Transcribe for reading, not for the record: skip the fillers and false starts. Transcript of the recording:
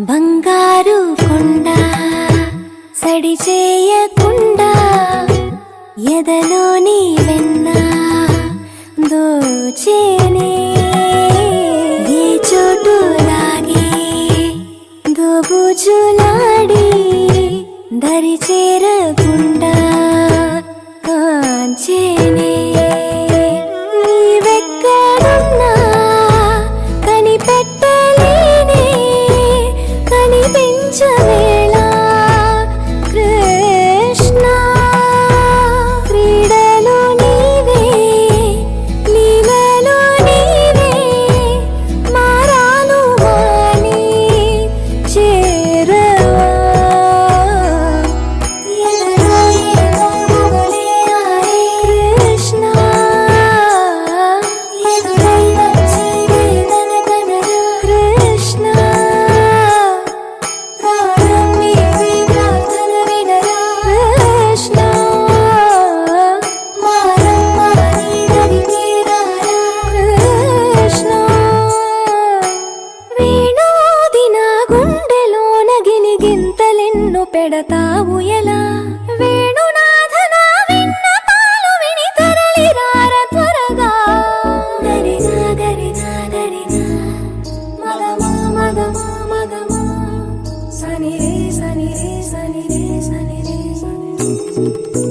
బంగారు కొండ సడి చేయకుండా ఎదలోని వెన్న దోచేనే ఏ చోటు లాగే దోబుజులాడి దరి చేరకుండా కాంచేనే నీవెక్కడున్నా కనిపెట్టలేనే కనిపించవేళ కృష్ణ క్రీడలో నీవే లీలలో నీవే మారాను వాణి చేరవా ఎదలో ఏదో మొగలే ఆడే కృష్ణ ఎదురై వచ్చి వేదన కనరా కృష్ణ ప్రాణం నీవే ప్రార్థన వినరా కృష్ణ మారమ్మా నీ దరికి రారా కృష్ణ వేణోది నా గుండెలోన గిలిగింతలెన్ను పెడతావు ఎలా వేణునాథ నా విన్నపాలు విని తరలి రార త్వరగా గరిజా గరిజా గరిజా మగమా మగమా మగమా సని రే సని రే సని రే సని రే సని రే